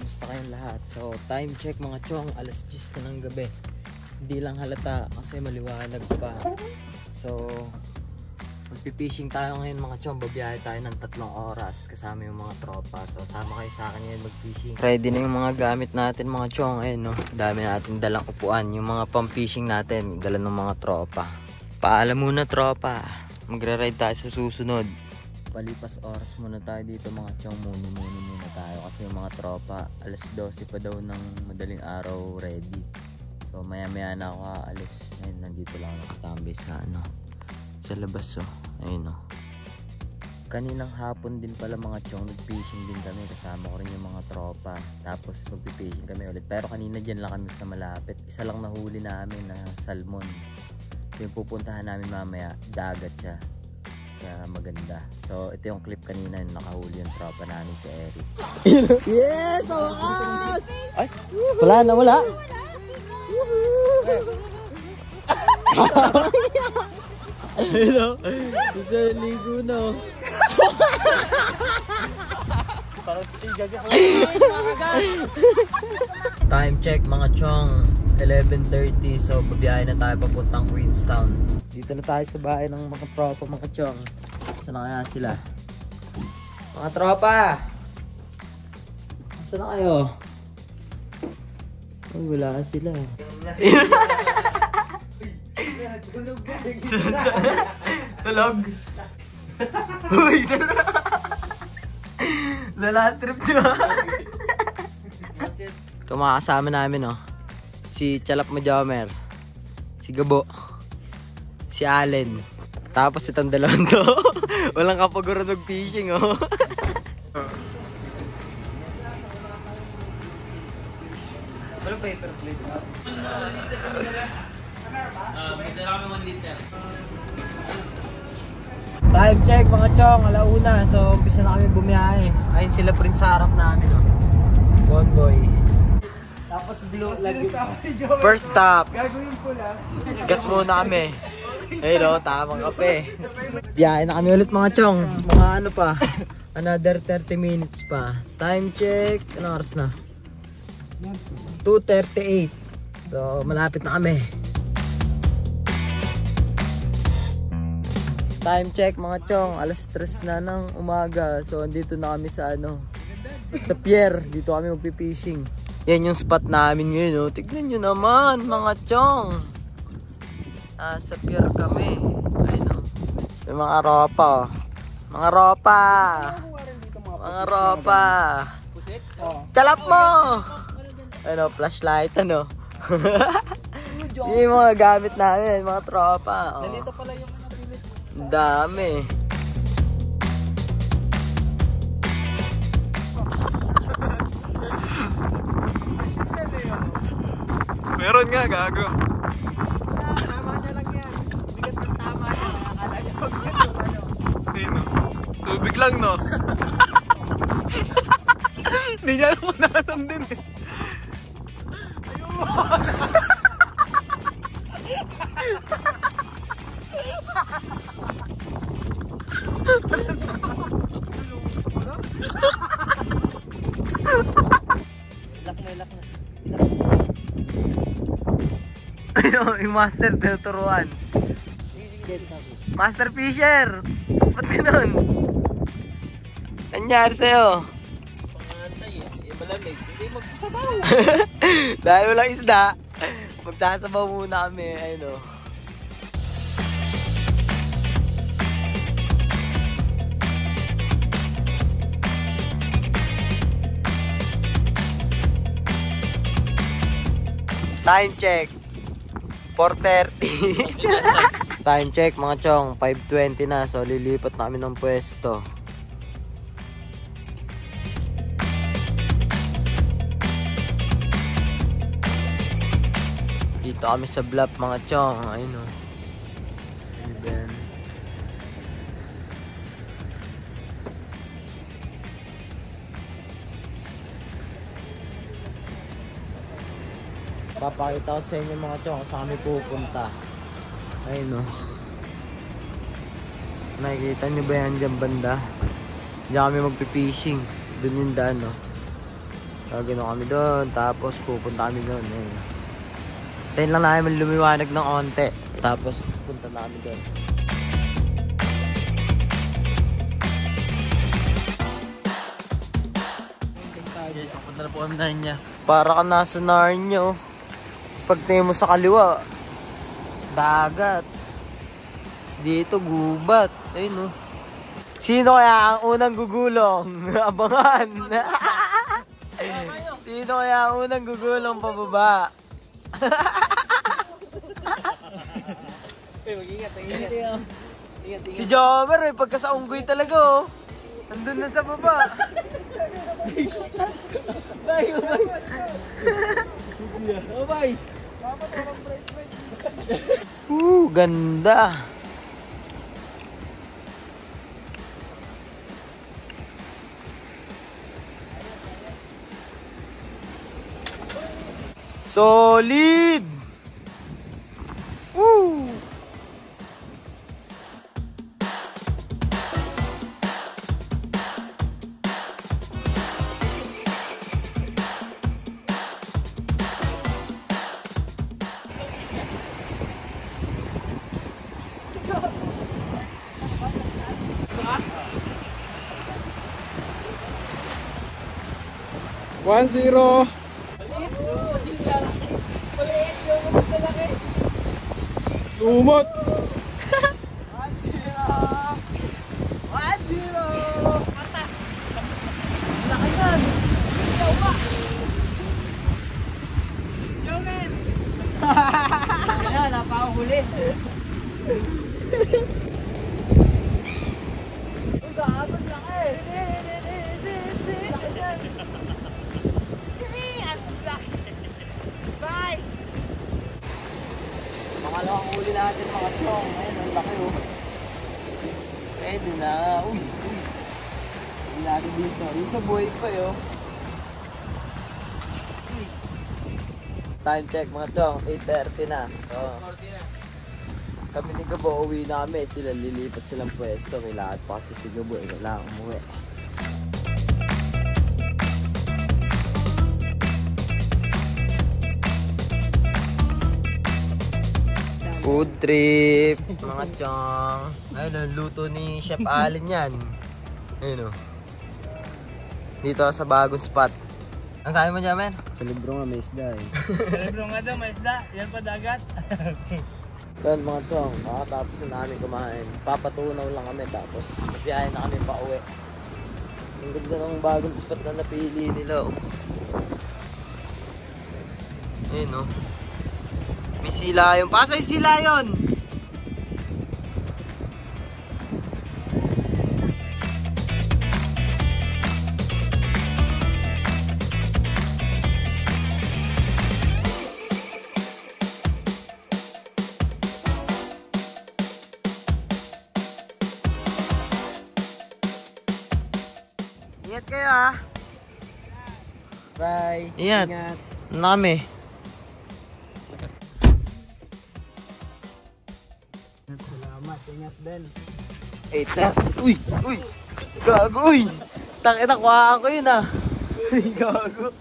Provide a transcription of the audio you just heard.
Kamusta kayong lahat? So time check mga chong, alas 10 na ng gabi. Hindi lang halata kasi maliwanag pa. So magpipishing tayo ngayon mga chong. Babiyahe tayo ng 3 oras kasama yung mga tropa. So sama kayo sa akin ngayon mag-fishing. Ready na yung mga gamit natin mga chong. Ayun no, dami natin dalang upuan. Yung mga pang-fishing natin, dala ng mga tropa. Paalam muna tropa, magre-ride tayo sa susunod. Palipas oras muna tayo dito mga chong. Muna tayo kasi yung mga tropa alas 12 pa daw ng madaling araw ready. So maya na ako aalis. Ayun, nandito lang nakatambay sa sa labas. Ayun o. Kaninang hapon din pala mga chong, nag-fishing din kami. Kasama ko rin yung mga tropa. Tapos magpipishing kami ulit. Pero kanina dyan lang kami sa malapit. Isa lang nahuli namin na salmon. Yung pupuntahan namin mamaya, dagat siya. Kaya maganda. So ito yung clip kanina yung nakahuli yung tropa namin si Eric. Yes! Wakas! Ay! Wala na, wala! Hello! Isa ligo na oh. Parang tigas ako. Time check mga chong, 11:30. So babiyahe na tayo papuntang Queenstown. Dito na tayo sa bahay ng mga tropa mga chong. Saan na kaya sila? Mga tropa! Saan na kayo? Ay, wala sila. Tulog. Uy, the last trip nyo. Ito mga kasama namin si Chalap Majomer, si Gabo, si Allen, tapos itong dalawang to. Walang kapaguro nag-fishing Walang paper plate. May dala kami 1 liter. Time check mga chong, alauna. So umpisa na kami bumiyahe. Ayun sila Prince sa harap namin Bonboy. Tapos blue lagi. First stop. Gagawin ko lang. Gas muna kami. Ayun tamang kape. Biyahe na kami ulit mga chong. Mga ano pa, another 30 minutes pa. Time check, ano oras na? 2:38. So malapit na kami. Time check mga chong, alas 3 na ng umaga. So andito na kami sa sa pier. Dito kami magpipishing. Yan yung spot namin ngayon Tignan nyo naman mga chong. Sa pier kami. Ayun yung mga ropa Mga ropa. Mga ropa. Chalap mo. Flashlight yung mga gamit namin, mga tropa. Nalito pala yung dami. Meron nga, gago. Tama niya lang yan. Bigat ng tama niya. Nakakala niya Sino? Tubig lang, no? Hindi niya naman nasan din Ayun mo! Ilak na. Ayun, yung master tuturuan. Master Fisher! Ba't ganun? Nangyari sa'yo? Pangantay malamig. Hindi magsasabaw. Dahil walang isda, magsasabaw muna kami. Ayun Time check 4:30. Time check mga chong, 5:20 na. So lilipat na kami ng pwesto. Dito kami sa bluff mga chong. Ayun And then papakita ko sa inyo mga chong kung saan kami pupunta. Ayun Nakikita nyo ba yan dyan banda? Diyan kami magpipishing. Doon yung daan Gagano kami doon, tapos pupunta kami doon. Tayo lang namin lumiwanag ng onte. Tapos punta na kami doon. Guys, pupunta na po kami na niya. Para ka nasa Narnia. Tapos pagtingin mo sa kaliwa, dagat. Tapos dito, gubat. Ayun, oh. Sino kaya ang unang gugulong? Abangan! Sino kaya ang unang gugulong pababa? Mag-ingat. Si Jomer, pagkasaunggoy talaga, oh. Nandun na sa baba. Bye. Ganda. Solid. Woo. One zero. Umot. 1-0. Mata. Laki yan. Ikaw ba? Jomen. Ayan, napakahuli. Gagod laki. Laki yan. Bye! Pangalawang huli natin mga chong. Ayun, ang laki, oh. Pwede na. Uy. Hindi natin dito. Yung sa buhay pa, yo. Time check mga chong. 8:30 na. So, kami ni Gabo, uwi na kami. Sila lilipat silang pwesto. May lahat pa kasi si Gabo. Wala akong umuwi. Food trip, mga chong. Ayun, ang luto ni Chef Allen yan. Ayun, oh. Dito sa bagong spot. Ang sabi mo dyan, men? Sa libro nga may isda eh. Sa libro nga daw, may isda. Yan pa dagat. Yan, mga chong. Makatapos na namin kumain. Papatunaw lang kami, tapos mabiyahin na kami pa uwi. Ang ganda ng bagong spot na napili nila, oh. Ayun, oh. May sila yun. Pasay sila yun! Ingat kayo, ha? Bye! Ingat! Ingat! Nami. Salamat! Ingat din! Uy! Uy! Gago! Uy! Tangina, kuhaan ko yun, ah! Uy, gago!